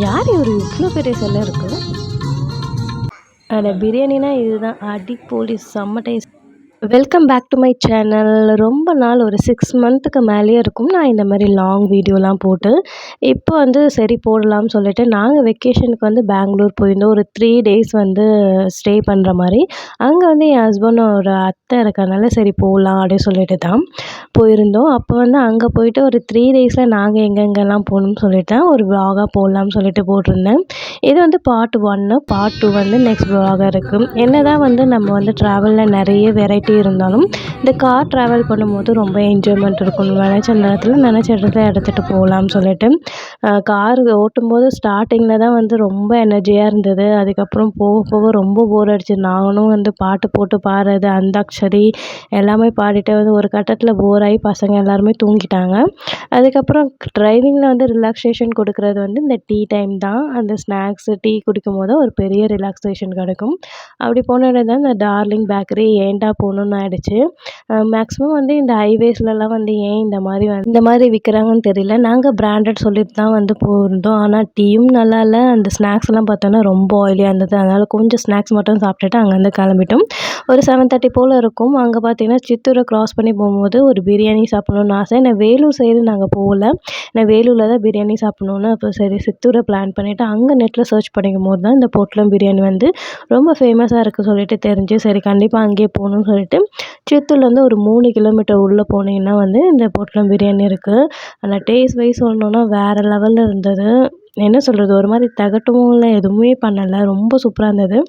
யார் இவரு இவ்ளோ பெரிய சிலை இருக்கு? அட பிரியாணினா இதுதான். அடி போலி செம்ம taste. Welcome back to my channel. ரொம்ப நாள் ஒரு 6 மந்த்துக்கு மேலேயே இருக்கும். நான் இந்த மாரி லாங் வீடியோலாம் போட்டு, இப்போ வந்து சரி போடலாம்னு சொல்லிட்டு, நாங்க வெக்கேஷனுக்கு வந்து பெங்களூர் போயிருந்தோம். ஒரு 3 டேஸ் வந்து ஸ்டே பண்ற மாரி. அங்க வந்து என் ஹஸ்பண்டோட அத்தை இருக்கனால, சரி போலாம் அப்படின்னு சொல்லிட்டு தான் போயிருந்தோம். அப்போ வந்து அங்க போயிட்டு ஒரு 3 டேஸ்ல நாங்க எங்கெங்கலாம் போனோம்னு சொல்லிட்டு தான் ஒரு விளாகா போடலாம்னு சொல்லிட்டு போட்டிருந்தேன். இது வந்து பார்ட் 1, பார்ட் 2 வந்து நெக்ஸ்ட் விளாகா இருக்கு. என்னதான் வந்து நம்ம வந்து ட்ராவல்ல நெறைய வெரைட்டி இருந்தாலும், இந்த கார் ட்ராவல் பண்ணும்போது ரொம்ப என்ஜாய்மெண்ட் இருக்கும். நெனைச்ச நேரத்துல நெனைச்ச இடத்துல எடுத்துட்டு போகலாம்னு சொல்லிட்டு, கார் ஓட்டும்போது ஸ்டார்ட்டிங்கில தான் வந்து ரொம்ப எனர்ஜியா இருந்தது. அதுக்கப்புறம் போக போக ரொம்ப போர் அடிச்சுது. நானும் வந்து பாட்டு போட்டு பாடுறது, அந்தாக்ஷரி எல்லாமே பாடிட்டு வந்து ஒரு கட்டத்தில போர் ஆகி பசங்க எல்லாருமே தூங்கிட்டாங்க. அதுக்கப்புறம் டிரைவிங்கில வந்து ரிலாக்சேஷன் கொடுக்குறது வந்து இந்த டீ டைம் தான். அந்த ஸ்நாக்ஸு, டீ குடிக்கும்போது ஒரு பெரிய ரிலாக்சேஷன் கிடைக்கும். அப்படி போன இடம் தான் இந்த டார்லிங் பேக்கரி. ஏன்டா போணும்னு ஆயிடுச்சு. மேக்ஸிமம் வந்து இந்த ஹைவேஸ்லலாம் வந்து ஏன் இந்த மாரி விற்கிறாங்கன்னு தெரியல. நாங்க பிராண்டட் சொல்லிட்டு தான் வந்து போயிருந்தோம். ஆனா டீயும் நல்லா இல்ல. அந்த ஸ்நாக்ஸ்லாம் பார்த்தோன்னா ரொம்ப ஆயிலியா இருந்தது. அதனால கொஞ்சம் ஸ்நாக்ஸ் மட்டும் சாப்பிட்டுட்டு அங்கேருந்து கிளம்பிட்டோம். ஒரு 7:30 போல இருக்கும். அங்க பார்த்தீங்கன்னா, சித்தூர கிராஸ் பண்ணி போகும்போது ஒரு பிரியாணி சாப்பிடணும்னு ஆசை. நான் வேலூர் சைடு நாங்க போகல. நான் வேலூர்ல தான் பிரியாணி சாப்பிடணும்னு அப்போ சரி சித்தூர பிளான் பண்ணிட்டு, அங்க நெட்ல சர்ச் பண்ணிக்கும்போது தான் இந்த பொட்லம் பிரியாணி வந்து ரொம்ப ஃபேமஸா இருக்கு சொல்லிட்டு தெரிஞ்சு, சரி கண்டிப்பா அங்கேயே போகணும்னு சொல்லிட்டு, சித்தூர்லேருந்து ஒரு 3 கிலோமீட்டர் உள்ள போனீங்கன்னா வந்து இந்த பொட்லம் பிரியாணி இருக்கு. ஆனா டேஸ்ட் வைஸ் சொல்லணும்னா வேற லெவல்ல இருந்தது. என்ன சொல்றது? ஒரு மாரி தெகட்டவும் இல்ல, எதுவுமே பண்ணல. ரொம்ப சூப்பரா இருந்தது.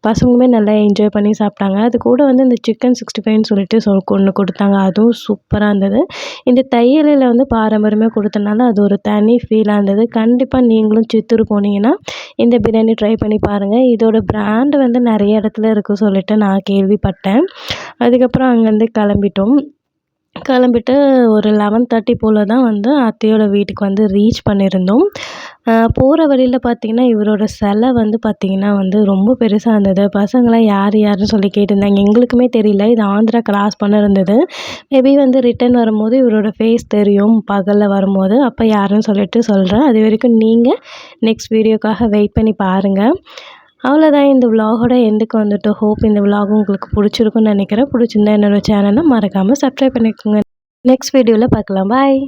பசங்களுமே நல்லா என்ஜாய் பண்ணி சாப்பிட்டாங்க. அது கூட வந்து இந்த சிக்கன் 65ன்னு சொல்லிட்டு ஒண்ணு குடுத்தாங்க. அதுவும் சூப்பரா இருந்தது. இந்த தையலில வந்து பாரம்பரியமா குடுத்தனால அது ஒரு தனி ஃபீலா இருந்தது. கண்டிப்பா நீங்களும் சித்தூர் போனீங்கன்னா, இந்த பிரியாணி ட்ரை பண்ணி பாருங்க. இதோட பிராண்ட் வந்து நெறைய இடத்துல இருக்கு சொல்லிட்டு நான் கேள்விப்பட்டேன். அதுக்கப்புறம் அங்கேருந்து கிளம்பிட்டோம். கிளம்பிட்டு ஒரு 11:30 போல தான் வந்து அத்தையோட வீட்டுக்கு வந்து ரீச் பண்ணியிருந்தோம். போற வழியில பார்த்தீங்கன்னா, இவரோட சிலை வந்து பார்த்தீங்கன்னா வந்து ரொம்ப பெருசா இருந்தது. பசங்கலாம் யாருன்னு சொல்லி கேட்டிருந்தாங்க. எங்களுக்குமே தெரியல. இது ஆந்திரா கிராஸ் பண்ண இருந்தது. மேபி வந்து ரிட்டர்ன் வரும்போது இவரோட ஃபேஸ் தெரியும் பகல்ல வரும்போது. அப்ப யாருன்னு சொல்லிட்டு சொல்றேன். அதுவரைக்கும் நீங்க நெக்ஸ்ட் வீடியோக்காக வெயிட் பண்ணி பாருங்க. அவ்வளோதான் இந்த விலாகோட எண்டுக்கு வந்துட்டோம். ஹோப் இந்த விலாகும் உங்களுக்கு பிடிச்சிருக்கும்னு நினைக்கிறேன். பிடிச்சிருந்தா என்னோட சேனலை மறக்காம சப்ஸ்கிரைப் பண்ணிக்கோங்க. நெக்ஸ்ட் வீடியோல பார்க்கலாம். பாய்.